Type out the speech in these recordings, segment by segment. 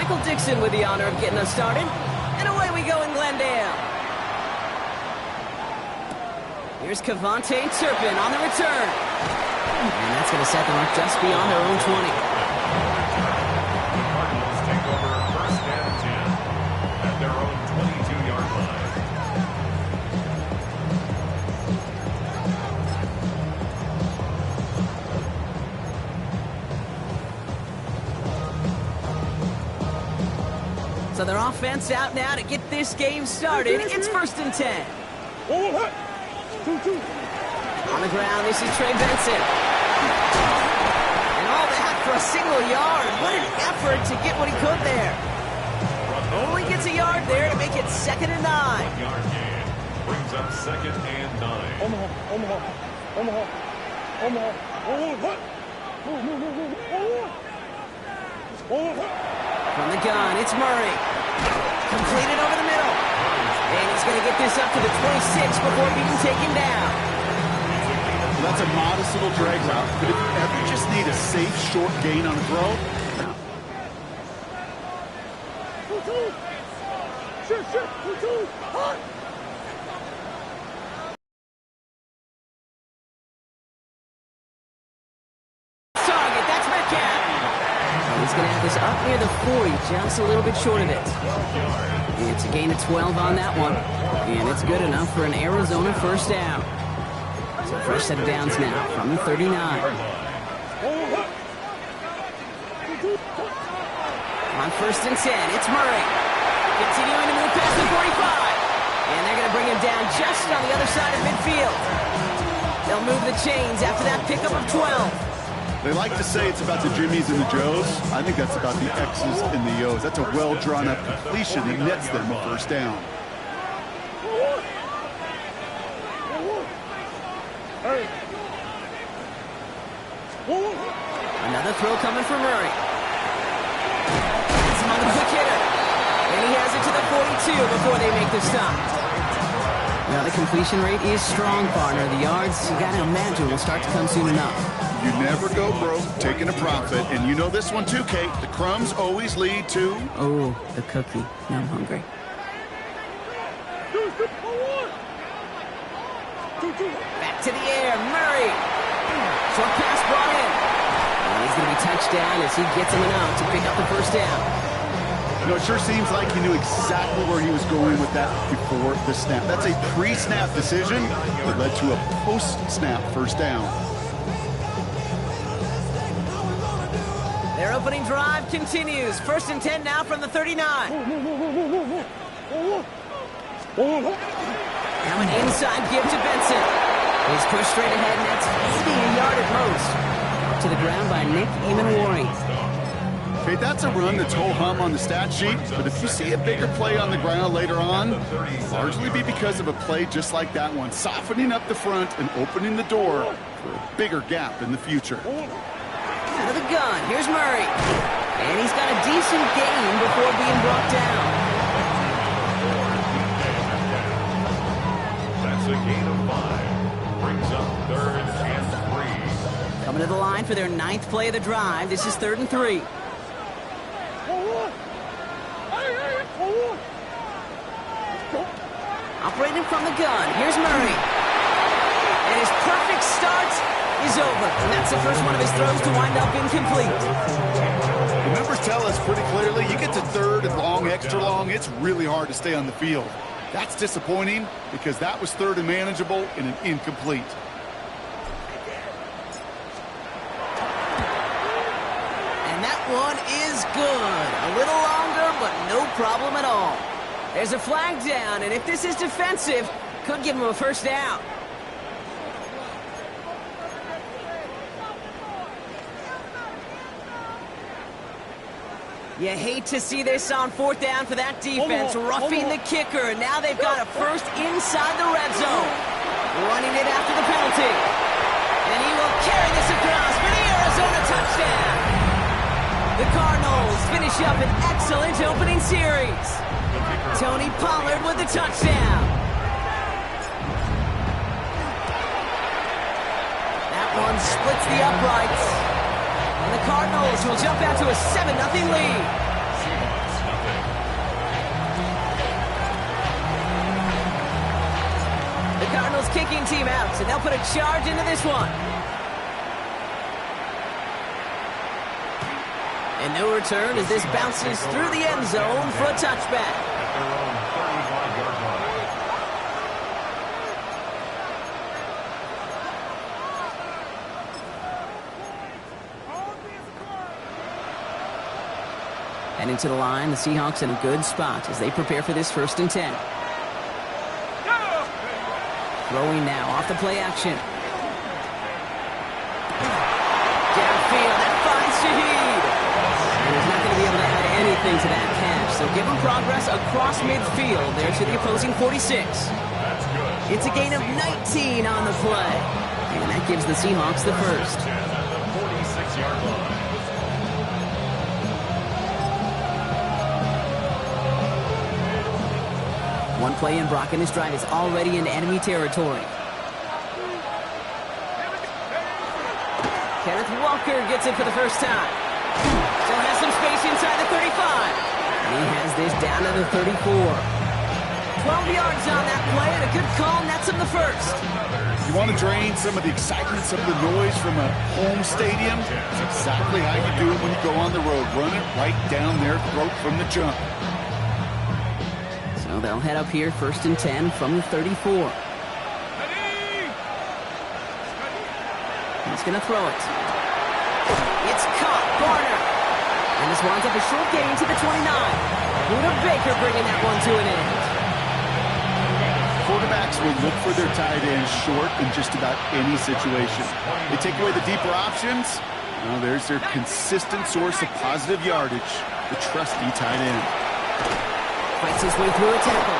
Michael Dixon with the honor of getting us started. And away we go in Glendale. Here's Cavante Turpin on the return. And that's going to set them up just beyond their own 20. The Cardinals take over first and 10 at their own 22-yard line. So their offense out now to get this game started. It's first and 10. On the ground, this is Trey Benson. And all that for a single yard. What an effort to get what he could there. Only gets a yard there to make it 2nd and 9. 1-yard gain brings up 2nd and 9. From the gun, it's Murray. Completed over the middle. And he's going to get this up to the 26 before being taken down. Well, that's a modest little drag route, but if you ever just need a safe, short gain on a throw, target, that's Metcalf. He's going to have this up near the 40, just a little bit short of it. It's a gain of 12 on that one. And it's good enough for an Arizona first down. So fresh set of downs now from the 39. On first and 10, it's Murray. Continuing to move past the 45. And they're going to bring him down just on the other side of midfield. They'll move the chains after that pickup of 12. they like to say it's about the Jimmies and the Joes. I think that's about the X's and the O's. That's a well-drawn-up completion that nets them a first down. Another throw coming from Murray. It's on the quick hitter. And he has it to the 42 before they make the stop. Now the completion rate is strong, partner. The yards, you got to imagine, will start to come soon enough. You never go broke taking a profit, and you know this one too, Kate. The crumbs always lead to... Oh, the cookie. Now I'm hungry. Back to the air, Murray. Short pass brought in. And he's going to be touched down as he gets him enough to pick up the first down. You know, it sure seems like he knew exactly where he was going with that before the snap. That's a pre-snap decision that led to a post-snap first down. Their opening drive continues. First and 10 now from the 39. Now an inside give to Benson. He's pushed straight ahead, and that's maybe a yard at most. To the ground by Nick Eamon-Waring. Okay, that's a run that's ho-hum on the stat sheet, but if you see a bigger play on the ground later on, largely be because of a play just like that one, softening up the front and opening the door for a bigger gap in the future. Out of the gun, here's Murray. And he's got a decent gain before being brought down. That's a gain of 5. Brings up 3rd and 3. Coming to the line for their 9th play of the drive. This is 3rd and 3. Operating from the gun, here's Murray. And his perfect start is over. And that's the first one of his throws to wind up incomplete. The numbers tell us pretty clearly, you get to 3rd and long, extra long, it's really hard to stay on the field. That's disappointing because that was 3rd and manageable and an incomplete. And that one is good. A little longer, but no problem at all. There's a flag down, and if this is defensive, could give him a first down. You hate to see this on 4th down for that defense, roughing the kicker. Now they've got a first inside the red zone. Running it after the penalty. And he will carry this across for the Arizona touchdown. The Cardinals finish up an excellent opening series. Tony Pollard with the touchdown. That one splits the uprights. And the Cardinals will jump out to a 7-0 lead. kicking team out, so they'll put a charge into this one. And no return as this bounces through the end zone for a touchback. At their own 35-yard line. And into the line, the Seahawks in a good spot as they prepare for this 1st and 10. Throwing now off the play action. Downfield, that finds Shaheed. And he's not going to be able to add anything to that catch, so give him progress across midfield there to the opposing 46. It's a gain of 19 on the play. And that gives the Seahawks the first. 10 at the 46-yard line. One play in Brock in this drive is already in enemy territory. Kenneth Walker gets it for the first time. Still has some space inside the 35. And he has this down to the 34. 12 yards on that play and a good call nets him the first. You want to drain some of the excitement, some of the noise from a home stadium? That's exactly how you do it when you go on the road. Run it right down their throat from the jump. So they'll head up here 1st and 10 from the 34. He's going to throw it. It's caught. Garner. And this winds up a short gain to the 29. Buda Baker bringing that one to an end. Quarterbacks will look for their tight end short in just about any situation. They take away the deeper options. Well, there's their consistent source of positive yardage, the trusty tight end. Fights his way through a tackle.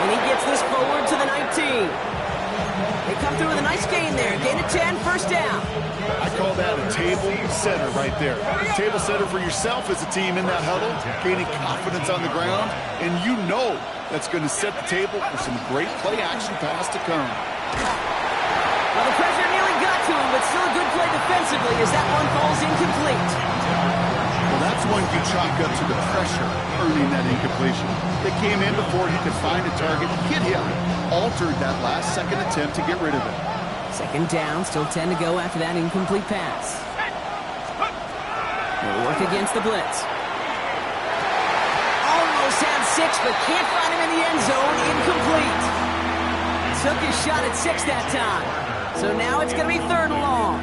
And he gets this forward to the 19. They come through with a nice gain there. Gain of 10, 1st down. I call that a table setter right there. Table setter for yourself as a team in that huddle, gaining confidence on the ground, and you know that's going to set the table for some great play-action pass to come. Well, the pressure nearly got to him, but still a good play defensively as that one falls incomplete. Well, that's one you chalk up to the pressure earning that incompletion. They came in before he could find a target, hit him, altered that last second attempt to get rid of it. 2nd down, still 10 to go after that incomplete pass. They'll work against the blitz. Almost had 6, but can't find him in the end zone. Incomplete. Took his shot at 6 that time. So now it's going to be 3rd and long.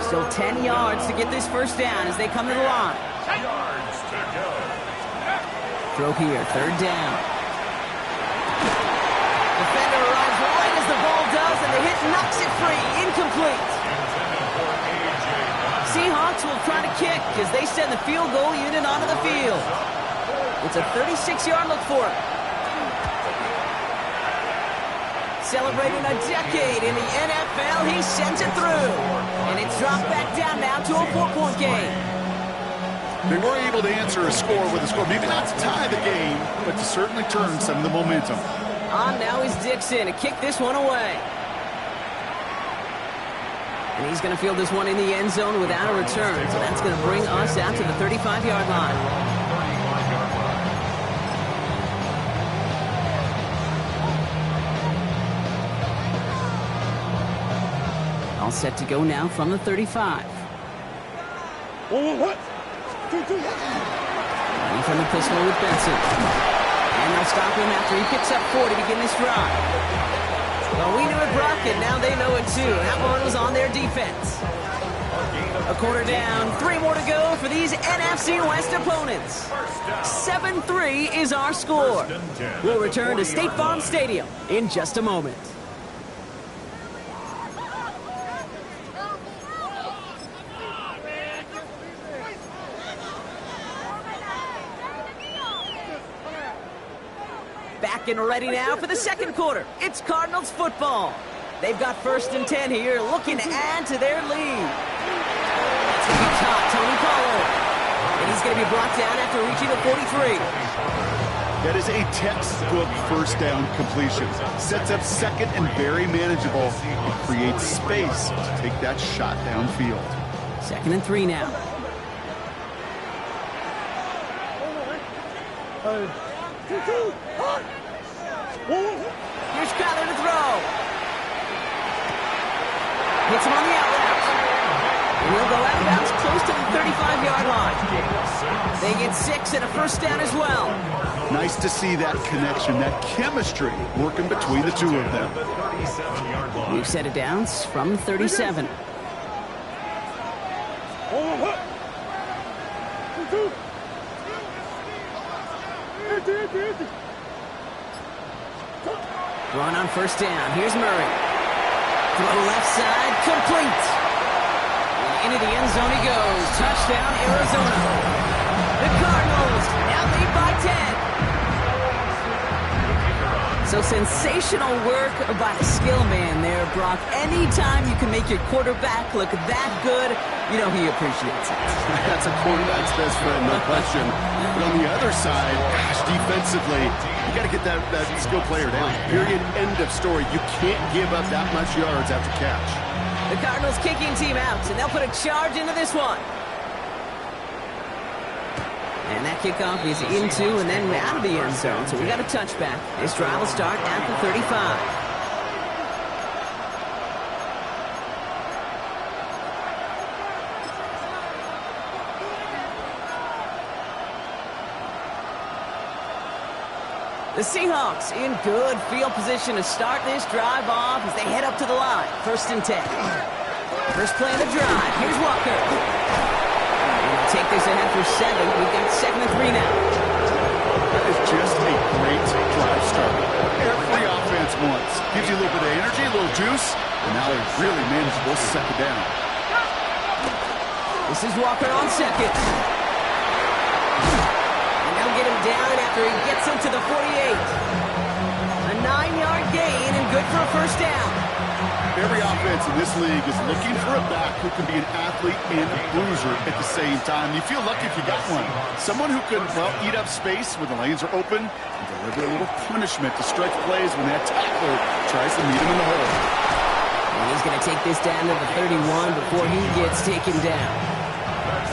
Still 10 yards to get this 1st down as they come to the line. Yards to go. Throw here, 3rd down. Defender arrives right as the ball does, and the hit knocks it free. Incomplete. Seahawks will try to kick as they send the field goal unit onto the field. It's a 36-yard look for him. Celebrating a decade in the NFL, he sends it through. And it's dropped back down now to a 4-point game. They were able to answer a score with a score. Maybe not to tie the game, but to certainly turn some of the momentum. On now is Dixon to kick this one away. And he's going to field this one in the end zone without a return. So that's going to bring us out to the 35-yard line. All set to go now from the 35. Running from the pistol with Benson. And they'll stop him after he picks up 4 to begin this drive. Well, we knew it, Brock, and now they know it too. That one was on their defense. A quarter down, 3 more to go for these NFC West opponents. 7-3 is our score. We'll return to State Farm Stadium in just a moment. Back and ready now for the 2nd quarter. It's Cardinals football. They've got 1st and 10 here, looking to add to their lead. It's going to be caught, Tony Pollard. And he's going to be brought down after reaching the 43. That is a textbook 1st down completion. Sets up 2nd and very manageable. It creates space to take that shot downfield. 2nd and 3 now. Here's Crowder to throw. Hits him on the out route. And he'll go out of bounds close to the 35-yard line. They get 6 and a first down as well. Nice to see that connection, that chemistry working between the two of them. New set of downs from 37. Run on first down. Here's Murray. Throw left side, complete. And into the end zone he goes. Touchdown, Arizona. The Cardinals now lead by 10. So sensational work by the skill man there, Brock. Anytime you can make your quarterback look that good, you know he appreciates it. That's a quarterback's best friend, no question. But on the other side, gosh, defensively, you got to get that skill player down. Period. End of story. You can't give up that much yards after catch. The Cardinals kicking team out, and they'll put a charge into this one. And that kickoff is into and then out of the end zone. So we got a touchback. This drive will start at the 35. The Seahawks in good field position to start this drive off as they head up to the line. 1st and 10. First play of the drive. Here's Walker. Take this ahead for 7. We've got 2nd and 3 now. That is just a great drive start. Every offense wants. Gives you a little bit of energy, a little juice, and now they're really manageable 2nd down. This is Walker on 2nd. And they'll get him down after he gets into the 48. A 9-yard gain and good for a first down. Every offense in this league is looking for a back who can be an athlete and a bruiser at the same time. You feel lucky if you got one. Someone who can, well, eat up space when the lanes are open and deliver a little punishment to stretch plays when that tackler tries to meet him in the hole. And he's going to take this down to the 31 before he gets taken down.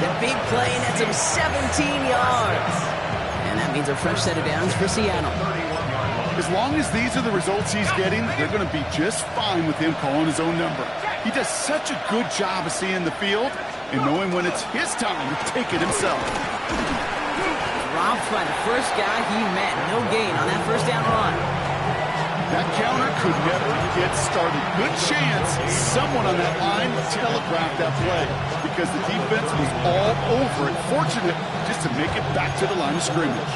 The big play, and that's him 17 yards. And that means a fresh set of downs for Seattle. As long as these are the results he's getting, they're going to be just fine with him calling his own number. He does such a good job of seeing the field and knowing when it's his time to take it himself. Dropped by the first guy he met. No gain on that first down run. That counter could never get started. Good chance someone on that line telegraphed that play because the defense was all over it. Fortunate just to make it back to the line of scrimmage.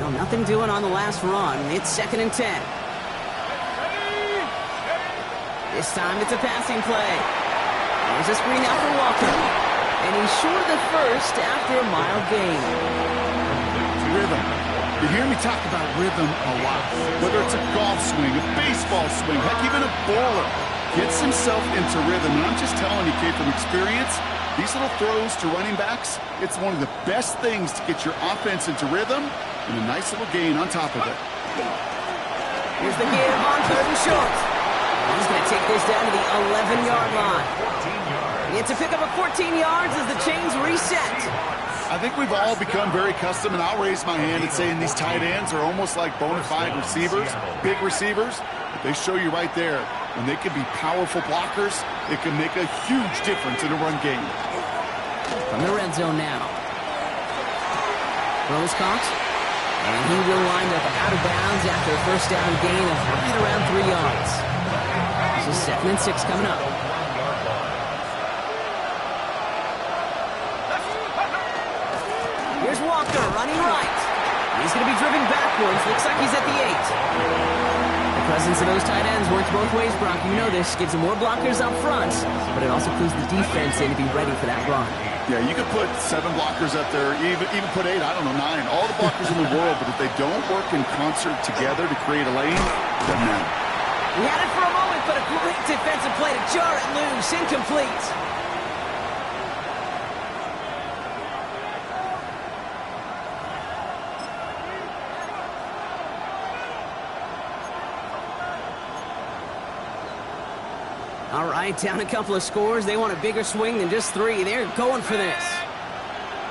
No, nothing doing on the last run. It's 2nd and 10. This time it's a passing play. There's a screen out for Walker. And he's short of the first after a mild gain. Rhythm. You hear me talk about rhythm a lot. Whether it's a golf swing, a baseball swing, heck, even a bowler gets himself into rhythm. And I'm just telling you, kid, from experience, these little throws to running backs, it's one of the best things to get your offense into rhythm and a nice little gain on top of it. Here's the give on 3rd and short. He's going to take this down to the 11-yard line. It's a pickup of 14 yards as the chains reset. I think we've all become very accustomed, and I'll raise my hand and saying these tight ends are almost like bona fide receivers, big receivers. But they show you right there, when they can be powerful blockers, it can make a huge difference in a run game. From the red zone now. Throws caught, and he will wind up out of bounds after a first down gain of right around 3 yards. This is 2nd and 6 coming up. Here's Walker running right. He's going to be driven backwards. Looks like he's at the 8. The presence of those tight ends works both ways, Brock. You know this. Gives them more blockers up front, but it also clues the defense in to be ready for that run. Yeah, you could put 7 blockers up there, even put 8, I don't know, 9. All the blockers in the world, but if they don't work in concert together to create a lane, it doesn't matter. He had it for a moment, but a great defensive play to jar it loose. Incomplete. All right, down a couple of scores. They want a bigger swing than just 3. They're going for this.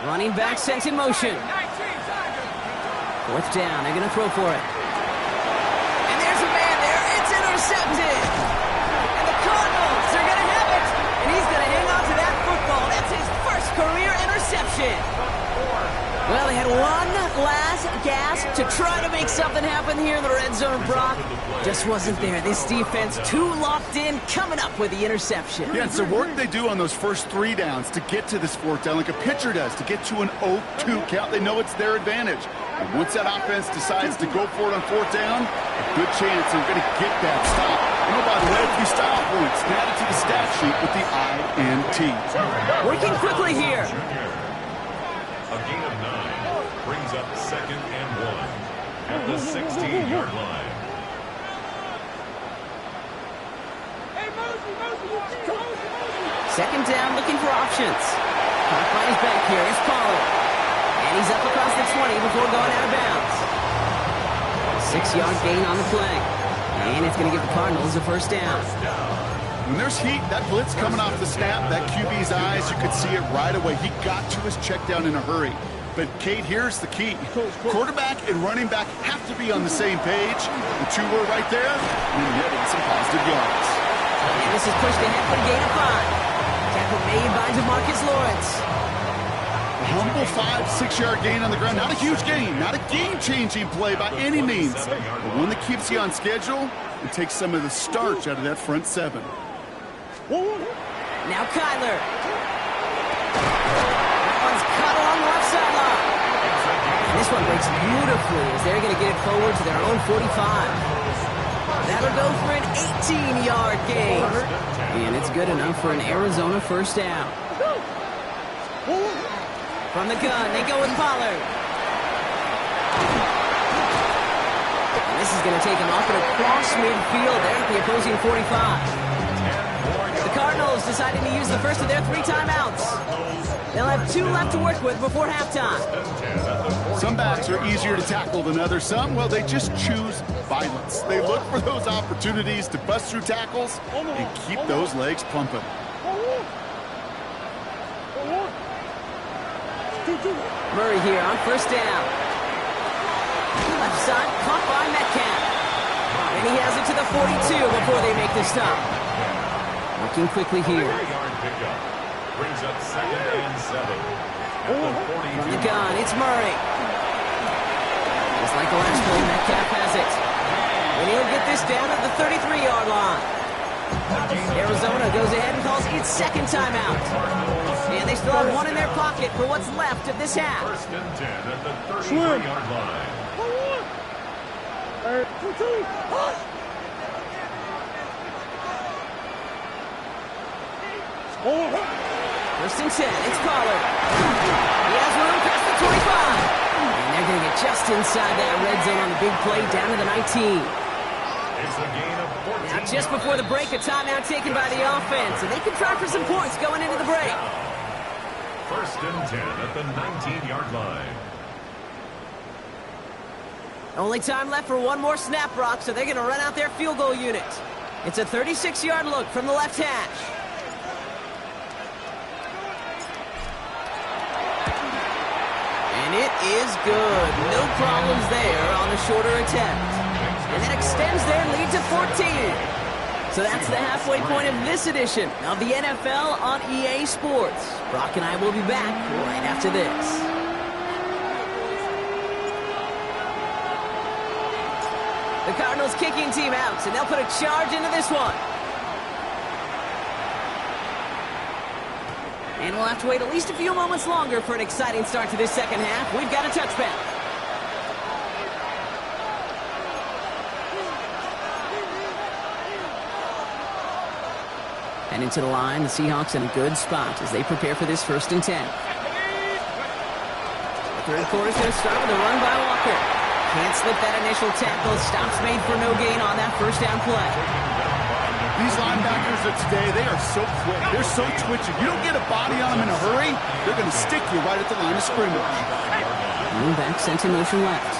Running back sent in motion. Fourth down. They're going to throw for it. And there's a man there. It's intercepted. And the Cardinals are going to have it. And he's going to hang on to that football. That's his first career interception. Well, they had one last gasp to try to make something happen here in the red zone, Brock. Just wasn't there. This defense too locked in, coming up with the interception. Yeah, it's the work they do on those first 3 downs to get to this fourth down, like a pitcher does, to get to an 0-2 count. They know it's their advantage. And once that offense decides to go for it on fourth down, a good chance they're going to get that stop. And oh, by the way, a few style points added to the stat sheet with the INT. Working quickly here. A gain of 9 brings up 2nd and 1 at the 16-yard line. Second down, looking for options. Caught by his back here. It's Pollard. And he's up across the 20 before going out of bounds. 6-yard gain on the play. And it's going to give the Cardinals a first down. When there's heat, that blitz coming off the snap, that QB's eyes, you could see it right away. He got to his check down in a hurry. But, Kate, here's the key. Quarterback and running back have to be on the same page. The two were right there, and netting some positive yards. And this is pushed ahead for a gain of 5. Tackle made by DeMarcus Lawrence. A humble 5-6-yard gain on the ground. Not a huge gain, not a game-changing play by any means, but one that keeps you on schedule and takes some of the starch out of that front 7. Now Kyler. That one's cut along the left sideline. And this one breaks beautifully as they're going to get it forward to their own 45. That'll go for an 18-yard gain. And it's good enough for an Arizona first down. From the gun, they go with Pollard. And this is going to take him off and across midfield there at the opposing 45. The Cardinals deciding to use the first of their 3 timeouts. They'll have 2 left to work with before halftime. Some backs are easier to tackle than others. Some, well, they just choose violence. They look for those opportunities to bust through tackles and keep those legs pumping. Murray here on first down. Left side, caught by Metcalf. And he has it to the 42 before they make the stop. Working quickly here. Brings up 2nd and 7. From the gun, it's Murray. Just like the last play, Metcalf has it. And he'll get this down at the 33-yard line. Arizona goes ahead and calls its second timeout. And they still have 1 in their pocket for what's left of this half. 1st and 10 at the 33-yard line. First and 10, it's Pollard. He has room past the 25. And they're going to get just inside that red zone on the big play down to the 19. It's a gain of 14. Now just before the break, a timeout taken by the offense. And they can try for some points going into the break. 1st and 10 at the 19-yard line. Only time left for 1 more snap, Brock, so they're going to run out their field goal unit. It's a 36-yard look from the left hash. And it is good. No problems there on the shorter attempt. And that extends their lead to 14. So that's the halfway point of this edition of the NFL on EA Sports. Brock and I will be back right after this. The Cardinals kicking team out, and they'll put a charge into this one. And we'll have to wait at least a few moments longer for an exciting start to this second half. We've got a touchback. And into the line, the Seahawks in a good spot as they prepare for this 1st and 10. The third quarter is going to start with a run by Walker. Can't slip that initial tackle. Stops made for no gain on that first down play. These linebackers of today, they are so quick. They're so twitchy. You don't get a body on them in a hurry, they're going to stick you right at the line of scrimmage. Moving back, sent in motion left.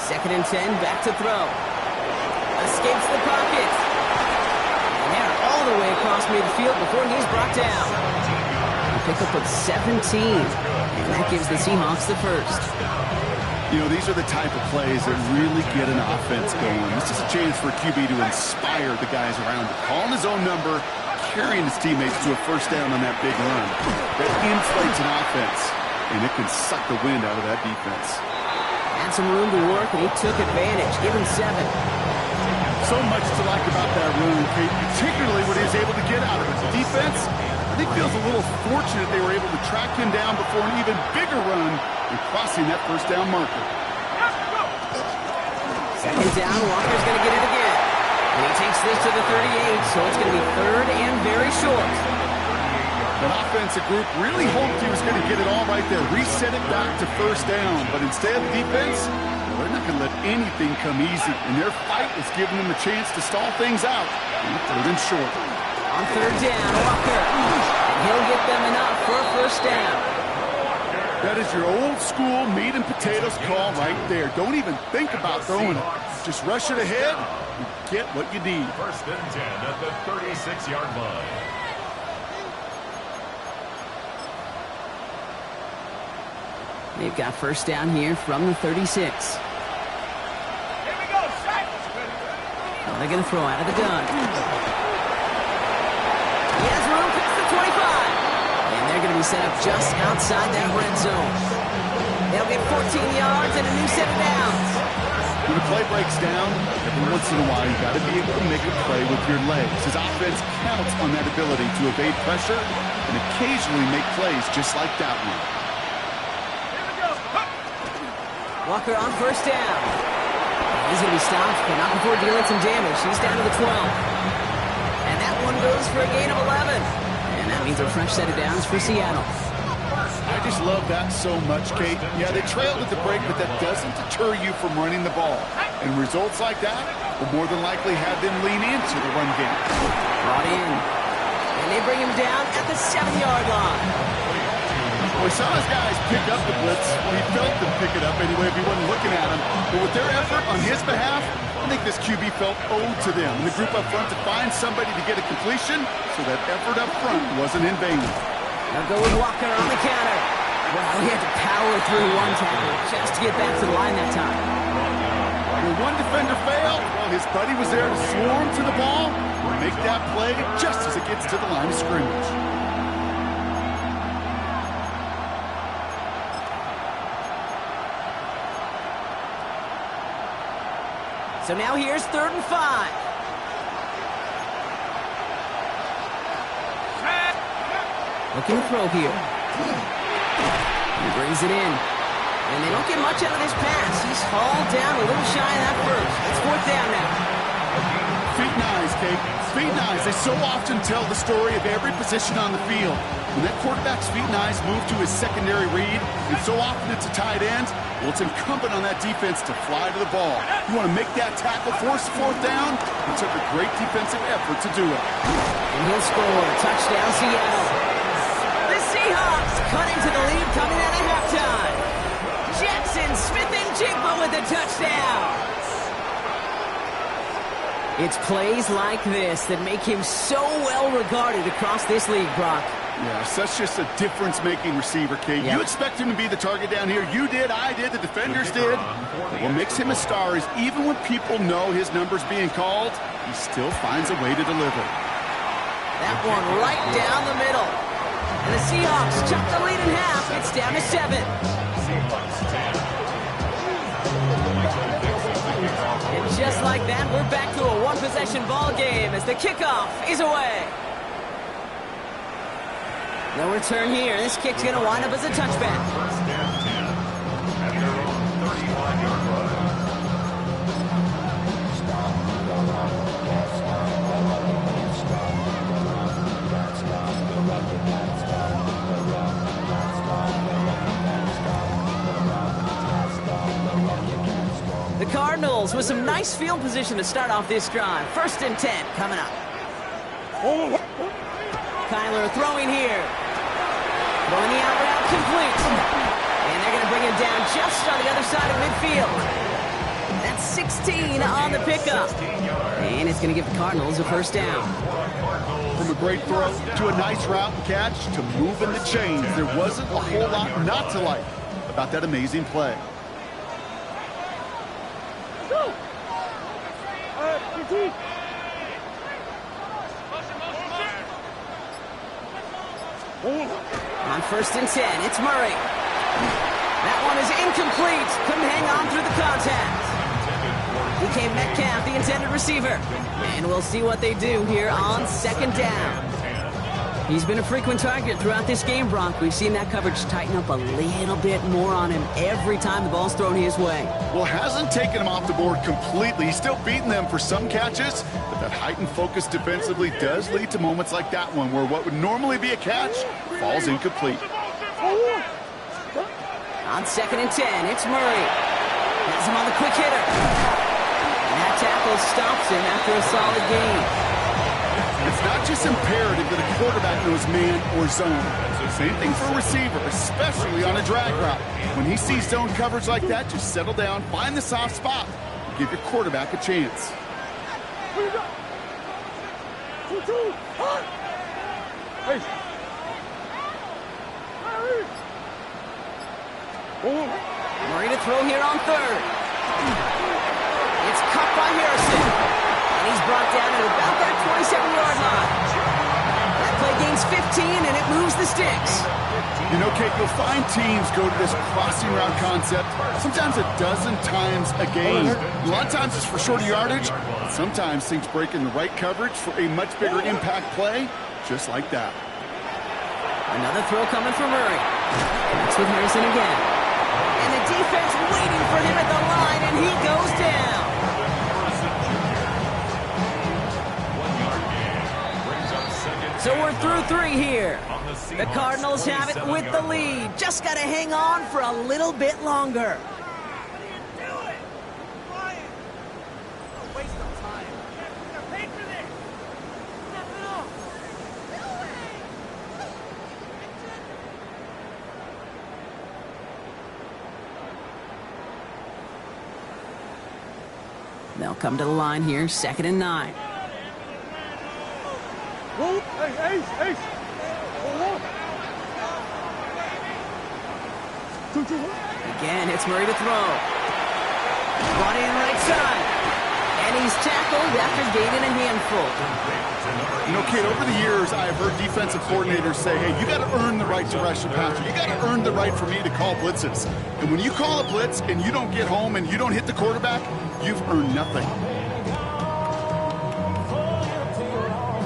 2nd and 10, back to throw. Escapes the pocket. And they're all the way across midfield before he's brought down. He picked up with 17. And that gives the Seahawks the first. You know, these are the type of plays that really get an offense going. This is a chance for a QB to inspire the guys around him. Calling his own number, carrying his teammates to a first down on that big run. That inflates an offense, and it can suck the wind out of that defense. Had some room to work, and he took advantage. Give him 7. So much to like about that run, Kate, particularly what he was able to get out of it. The defense, I think, feels a little fortunate they were able to track him down before an even bigger run and crossing that first down marker. Second down, Walker's going to get it again. And he takes this to the 38, so it's going to be 3rd and very short. That offensive group really hoped he was going to get it all right there, reset it back to first down. But instead, the defense, well, they're not going to let anything come easy. And their fight is giving them a chance to stall things out. And 3rd and short. On 3rd down, Walker. And he'll get them enough for a first down. That is your old school meat and potatoes call right there. Don't even think about throwing it. Just rush it ahead and get what you need. 1st and 10 at the 36-yard line. They've got first down here from the 36. Here we go, Well, they're going to throw out of the gun. He has room past the 25. And they're going to be set up just outside that red zone. They'll get 14 yards and a new set of downs. When the play breaks down, every once in a while you got to be able to make a play with your legs. His offense counts on that ability to evade pressure and occasionally make plays just like that one. Walker on first down. He's going to be stopped, but not before dealing some damage. He's down to the 12. And that one goes for a gain of 11. And that means a fresh set of downs for Seattle. I just love that so much, Kate. Yeah, they trailed at the break, but that doesn't deter you from running the ball. And results like that will more than likely have them lean into the run game. Brought in. And they bring him down at the 7-yard line. Well, he saw his guys pick up the blitz. Well, he felt them pick it up anyway if he wasn't looking at him. But with their effort on his behalf, I think this QB felt owed to them. And the group up front to find somebody to get a completion, so that effort up front wasn't in vain. They'll go with Walker on the counter. Well, he had to power through one tackle just to get back to the line that time. When one defender failed, well, his buddy was there to swarm to the ball and make that play just as it gets to the line of scrimmage. So now here's 3rd and 5. Looking to throw here. He brings it in. And they don't get much out of this pass. He's hauled down a little shy of that first. It's 4th down now. Feet and eyes, Kate. Feet and eyes. They so often tell the story of every position on the field. When that quarterback's feet and eyes move to his secondary read, and so often it's a tight end, well, it's incumbent on that defense to fly to the ball. You want to make that tackle, force 4th down? It took a great defensive effort to do it. And he'll score. Touchdown, Seattle. The Seahawks cut into the lead coming out of halftime. Jackson Smith-Njigba with the touchdown. It's plays like this that make him so well regarded across this league, Brock. Yeah, such just a difference-making receiver, Kate. Yep. You expect him to be the target down here. You did, I did, the defenders did. But what makes him a star is even when people know his number's being called, he still finds a way to deliver. That one right down the middle. And the Seahawks chop the lead in half. It's down to 7. And just like that, we're back to a one-possession ball game as the kickoff is away. No return here. This kick's going to wind up as a touchback. 1st and 10 at their own 35-yard line. The Cardinals with some nice field position to start off this drive. 1st and 10 coming up. Kyler throwing here. Throwing the out route complete. And they're going to bring him down just on the other side of midfield. That That's 16 on the pickup. And it's going to give the Cardinals a first down. From a great throw to a nice route and catch to moving the chains, there wasn't a whole lot not to like about that amazing play. On 1st and 10, it's Murray. That one is incomplete. Couldn't hang on through the contact. DK Metcalf, the intended receiver. And we'll see what they do here on 2nd down. He's been a frequent target throughout this game, Brock. We've seen that coverage tighten up a little bit more on him every time the ball's thrown his way. Well, hasn't taken him off the board completely. He's still beating them for some catches, but that heightened focus defensively does lead to moments like that one where what would normally be a catch falls incomplete. On 2nd and 10, it's Murray. Has him on the quick hitter. And that tackle stops him after a solid gain. It's not just imperative that a quarterback knows man or zone. Same thing for a receiver, especially on a drag route. When he sees zone coverage like that, just settle down, find the soft spot, and give your quarterback a chance. Murray to throw here on 3rd. It's cut by Harrison. And he's brought down at about that 27-yard line. That play gains 15, and it moves the sticks. You know, Kate, you'll find teams go to this crossing route concept sometimes a dozen times a game. A lot of times it's for shorter yardage, but sometimes things break in the right coverage for a much bigger impact play, just like that. Another throw coming from Murray. Connects with Harrison again. And the defense waiting for him at the line, and he goes down. So we're through 3 here. The Cardinals have it with the lead. Just got to hang on for a little bit longer. They'll come to the line here, 2nd and 9. Again, it's Murray to throw. Brought in right side. And he's tackled after gaining a handful. You know, Kate, over the years, I've heard defensive coordinators say, hey, you got to earn the right to rush your passer. You got to earn the right for me to call blitzes. And when you call a blitz and you don't get home and you don't hit the quarterback, you've earned nothing.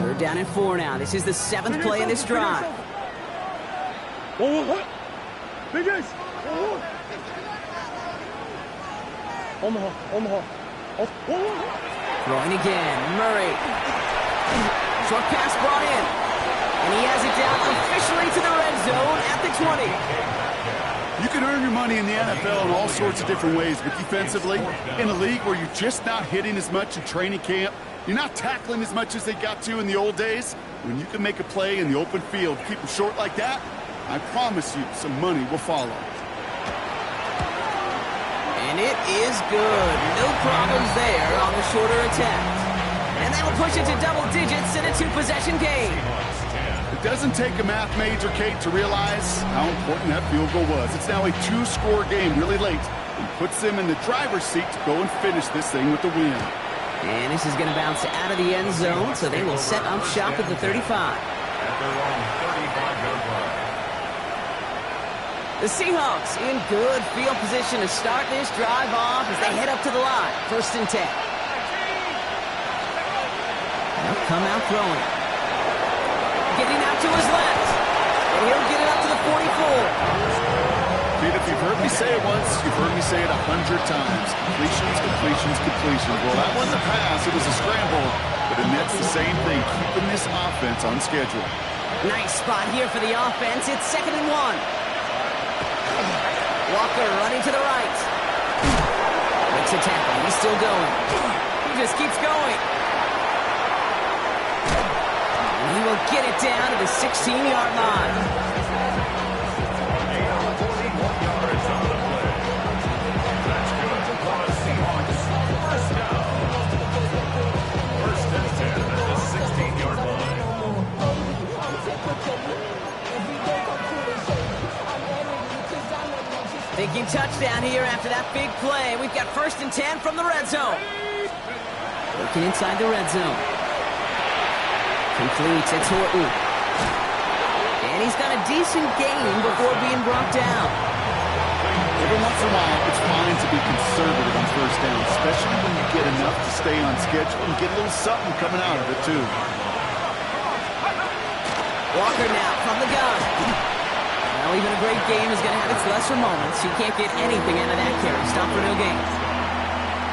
They're down at 4 now. This is the 7th play of this drive. Throwing again, Murray. Short pass brought in. And he has it down officially to the red zone at the 20. You can earn your money in the NFL in all sorts of different ways, but defensively, in a league where you're just not hitting as much in training camp, you're not tackling as much as they got to in the old days, when you can make a play in the open field, keep them short like that, I promise you some money will follow. And it is good. No problems there on the shorter attempt. And that'll push it to double digits in a 2-possession game. It doesn't take a math major, Kate, to realize how important that field goal was. It's now a 2-score game really late and puts them in the driver's seat to go and finish this thing with the win. And this is going to bounce out of the end zone, so they will set up shop at the 35. The Seahawks in good field position to start this drive off as they head up to the line. 1st and 10. They'll come out throwing. Getting out to his left. And he'll get it up to the 44. Dude, if you've heard me say it once, you've heard me say it 100 times. Completions, completions, completions. Well, that wasn't a pass. It was a scramble. But it nets the same thing, keeping this offense on schedule. Nice spot here for the offense. It's 2nd and 1. Walker running to the right. Makes a tackle. He's still going. He just keeps going. And he will get it down to the 16-yard line. touchdown here after that big play. We've got 1st and 10 from the red zone. Looking inside the red zone. Completes. It's Horton. And he's got a decent gain before being brought down. Every once in a while, it's fine to be conservative on 1st down, especially when you get enough to stay on schedule and get a little something coming out of it, too. Walker now from the gun. Well, even a great game is going to have its lesser moments. You can't get anything out of that carry. Stop for no gain.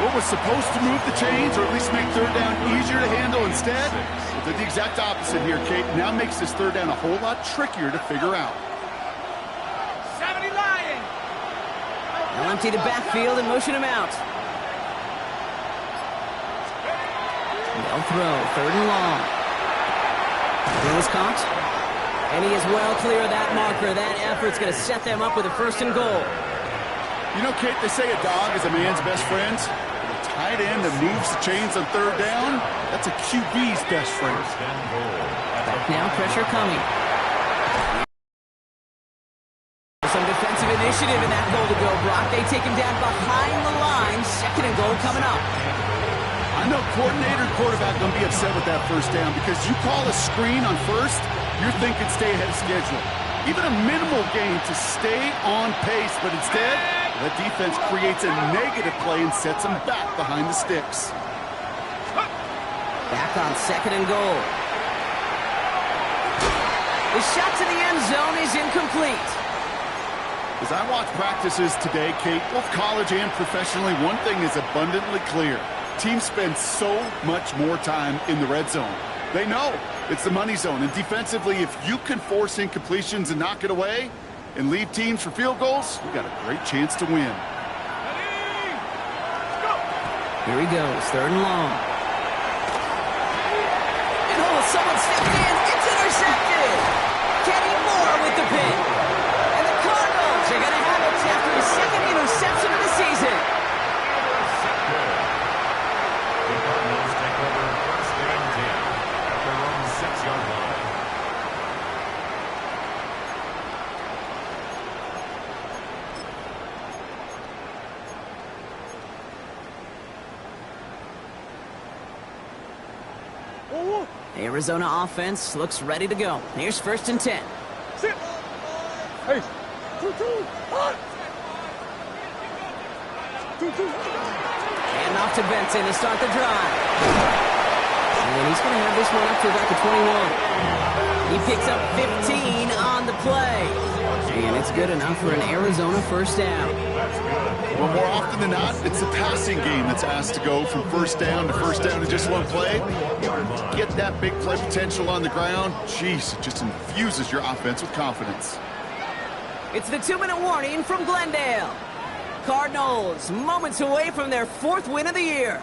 What was supposed to move the chains, or at least make 3rd down easier to handle instead, did the exact opposite here, Kate. Now makes this 3rd down a whole lot trickier to figure out. 70 Lion. They'll empty the backfield and motion him out. They'll throw. 3rd and long. Throw is caught. And he is well clear of that marker. That effort's going to set them up with a 1st and goal. You know, Kate, they say a dog is a man's best friend. A tight end that moves the chains on 3rd down, that's a QB's best friend. Back now, pressure coming. Some defensive initiative in that goal to go, Brock. They take him down behind the line. 2nd and goal coming up. I know coordinator and quarterback going to be upset with that 1st down because you call a screen on 1st, you're thinking stay ahead of schedule. Even a minimal gain to stay on pace, but instead, that defense creates a negative play and sets them back behind the sticks. Back on 2nd and goal. The shot to the end zone is incomplete. As I watch practices today, Kate, both college and professionally, one thing is abundantly clear. Teams spend so much more time in the red zone. They know it's the money zone. And defensively, if you can force incompletions and knock it away and leave teams for field goals, you got a great chance to win. Here he goes, 3rd and long. And someone stepped in. It's intercepted. Kenny Moore with the pick. And the Cardinals are going to have it after his 2nd interception of the season. The Cardinals take over 1st and 10 at their own 6-yard line. Arizona offense looks ready to go. Here's 1st and 10. Sit. Hey. 2-2. Hot. 2-2. And off to Benson to start the drive. And he's going to have this one up to about the 21. He picks up 15 on the play. And it's good enough for an Arizona 1st down. Well, more often than not, it's the passing game that's asked to go from 1st down to 1st down in just one play. Get that big play potential on the ground. Jeez, it just infuses your offense with confidence. It's the 2-minute warning from Glendale. Cardinals moments away from their 4th win of the year.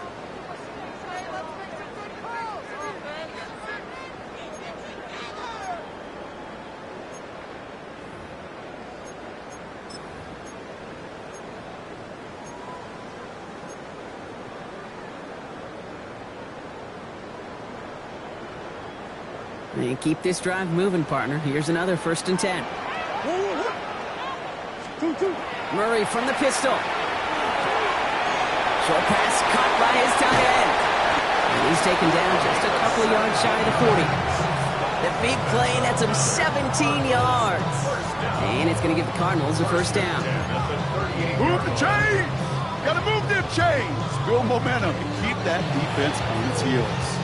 And keep this drive moving, partner. Here's another 1st and 10. 2-2. Murray from the pistol. Short pass caught by his tight end. And he's taken down just a couple of yards shy of the 40. The big play nets him 17 yards. And it's going to give the Cardinals a 1st down. Move the chains! Got to move them chains! Build momentum and keep that defense on its heels.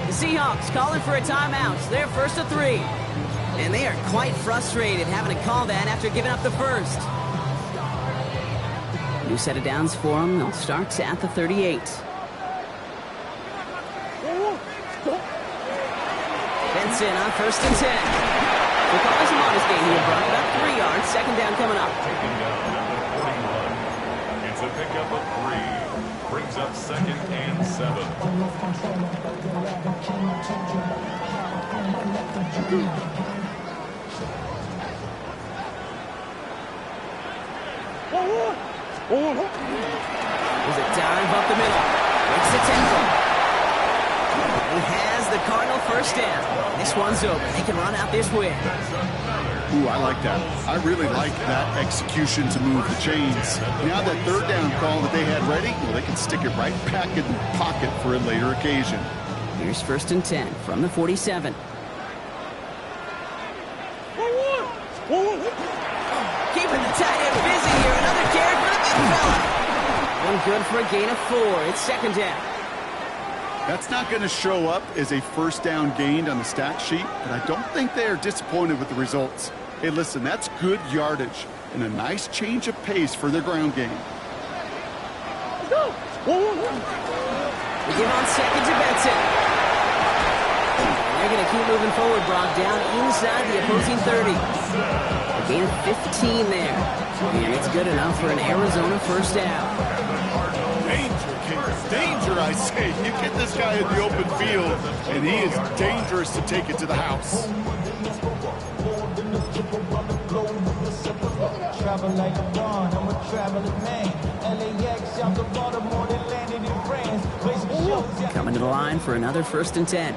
The Seahawks calling for a timeout. They're 1st and 3. And they are quite frustrated having to call that after giving up the 1st. New set of downs for them. They'll start at the 38. Benson on 1st and 10. The call is a modest gain here, Brock. About 3 yards. 2nd down coming up. Taking down at the 41. It's a pickup of 3. Brings up 2nd and 7. There's a dive up the middle. Makes the tackle. He has the Cardinal 1st down. This one's over. They can run out this win. Ooh, I like that. I really like that execution to move the chains. Now that third down call that they had ready, well, they can stick it right back in the pocket for a later occasion. Here's 1st and 10 from the 47. Keeping the tight end busy here. Another carry for the big fella. One good for a gain of 4. It's 2nd down. That's not going to show up as a first down gained on the stat sheet, but I don't think they are disappointed with the results. Hey, listen, that's good yardage and a nice change of pace for their ground game. We give on 2nd to Benson. They're going to keep moving forward, Brock, down inside the opposing 30. A gain of 15 there. And it's good enough for an Arizona first down. Danger, King. Danger, I say. You get this guy in the open field, and he is dangerous to take it to the house. Travel like a bond, I'm a traveling man. LAX, I'm the Baltimore that landed in France. Coming to the line for another 1st and 10.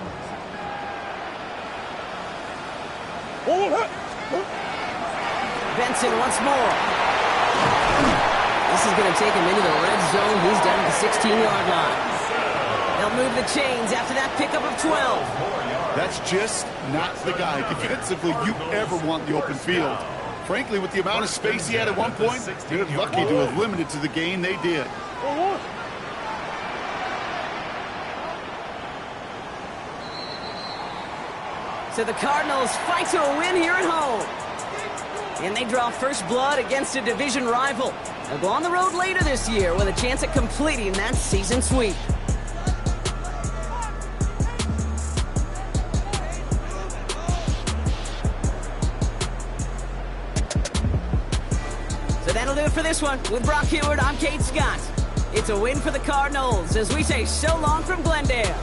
Benson once more. This is going to take him into the red zone. He's down at the 16-yard line. They'll move the chains after that pickup of 12. That's just not the guy defensively you ever want in the open field. Frankly, with the amount of space he had at one point, they're lucky to have limited to the gain they did. So the Cardinals fight to a win here at home. And they draw first blood against a division rival. They'll go on the road later this year with a chance at completing that season sweep. So that'll do it for this one. With Brock Heward, I'm Kate Scott. It's a win for the Cardinals as we say so long from Glendale.